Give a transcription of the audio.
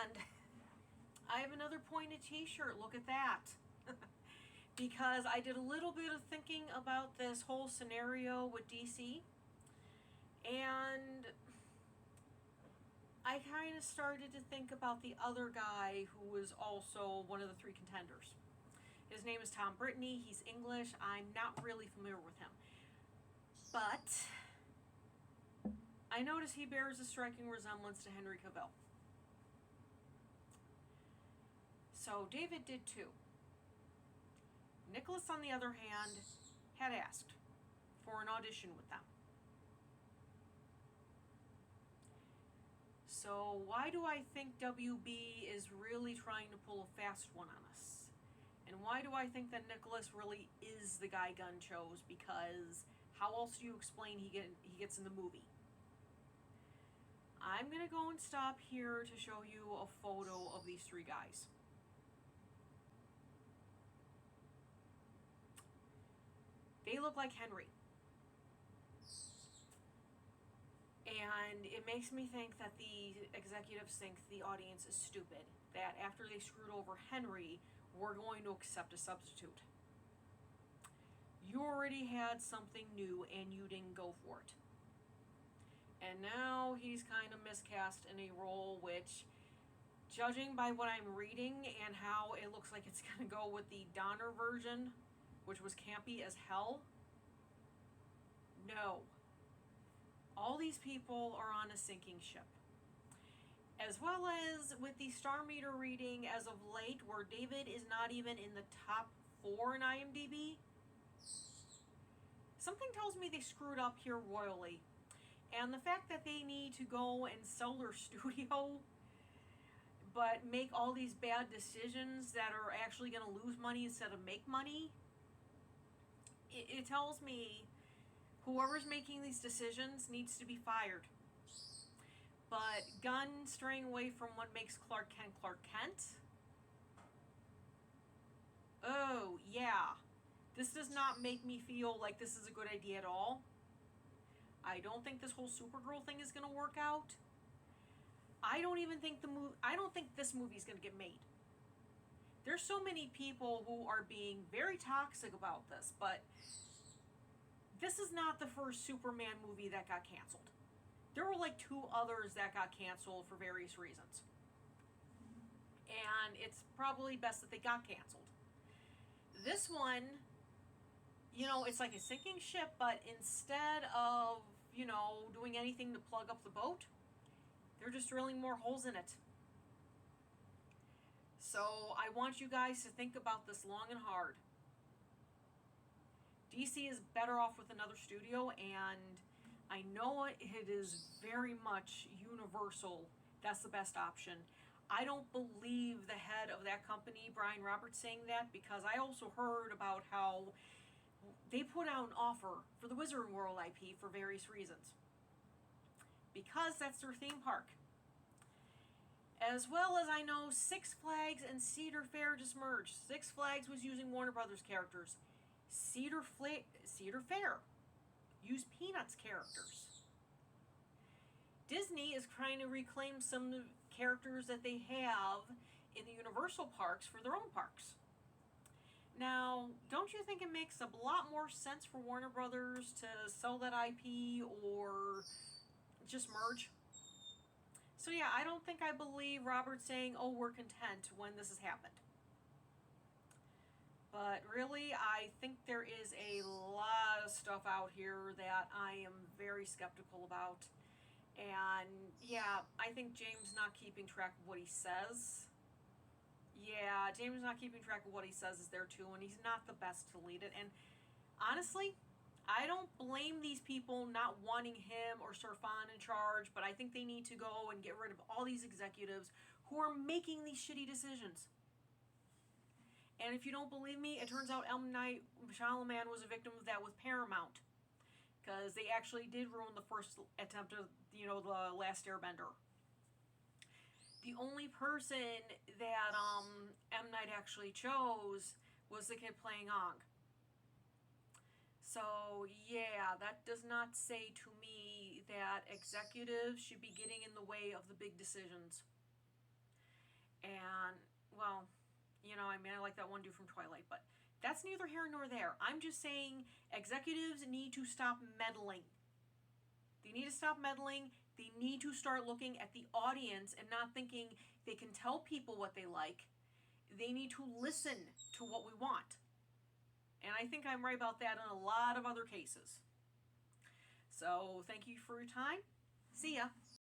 And I have another pointed t-shirt. Look at that. Because I did a little bit of thinking about this whole scenario with DC. And I kind of started to think about the other guy who was also one of the three contenders. His name is Tom Brittney. He's English. I'm not really familiar with him. But I notice he bears a striking resemblance to Henry Cavill. So David did too. Nicholas, on the other hand, had asked for an audition with them. So why do I think WB is really trying to pull a fast one on us? And why do I think that Nicholas really is the guy Gunn chose? Because how else do you explain he gets in the movie? I'm going to go and stop here to show you a photo of these three guys. They look like Henry. And it makes me think that the executives think the audience is stupid. That after they screwed over Henry, we're going to accept a substitute. You already had something new and you didn't go for it. And now he's kind of miscast in a role which, judging by what I'm reading and how it looks like it's going to go with the Donner version, which was campy as hell, no. All these people are on a sinking ship. As well as with the star meter reading as of late, where David is not even in the top 4 in IMDb, something tells me they screwed up here royally. And the fact that they need to go and sell their studio, but make all these bad decisions that are actually going to lose money instead of make money, it tells me whoever's making these decisions needs to be fired. But Gunn straying away from what makes Clark Kent? Oh, yeah. This does not make me feel like this is a good idea at all. I don't think this whole Supergirl thing is going to work out. I don't think this movie is going to get made. There's so many people who are being very toxic about this, but this is not the first Superman movie that got canceled. There were like 2 others that got canceled for various reasons. And it's probably best that they got canceled. This one, it's like a sinking ship, but instead of, doing anything to plug up the boat, they're just drilling more holes in it. So I want you guys to think about this long and hard. DC is better off with another studio, and I know it is very much Universal. That's the best option. I don't believe the head of that company, Brian Roberts, saying that, because I also heard about how they put out an offer for the Wizarding World IP for various reasons. Because that's their theme park. As well as I know Six Flags and Cedar Fair just merged. Six Flags was using Warner Brothers characters. Cedar Fair used Peanuts characters. Disney is trying to reclaim some of the characters that they have in the Universal parks for their own parks. Now, don't you think it makes a lot more sense for Warner Brothers to sell that IP or just merge? So yeah, I don't think I believe Robert saying, oh, we're content when this has happened. But really, I think there is a lot of stuff out here that I am very skeptical about. And yeah, I think James not keeping track of what he says. Yeah, James not keeping track of what he says is there too, and he's not the best to lead it. And honestly, I don't blame these people not wanting him or Sirfan in charge, but I think they need to go and get rid of all these executives who are making these shitty decisions. And if you don't believe me, it turns out M. Night Shyamalan was a victim of that with Paramount. Because they actually did ruin the first attempt of, the Last Airbender. The only person that M. Night actually chose was the kid playing Aang. So, yeah, that does not say to me that executives should be getting in the way of the big decisions. And, well, I mean, I like that one dude from Twilight, but that's neither here nor there. I'm just saying executives need to stop meddling. They need to stop meddling. They need to start looking at the audience and not thinking they can tell people what they like. They need to listen to what we want. And I think I'm right about that in a lot of other cases. So, thank you for your time. See ya.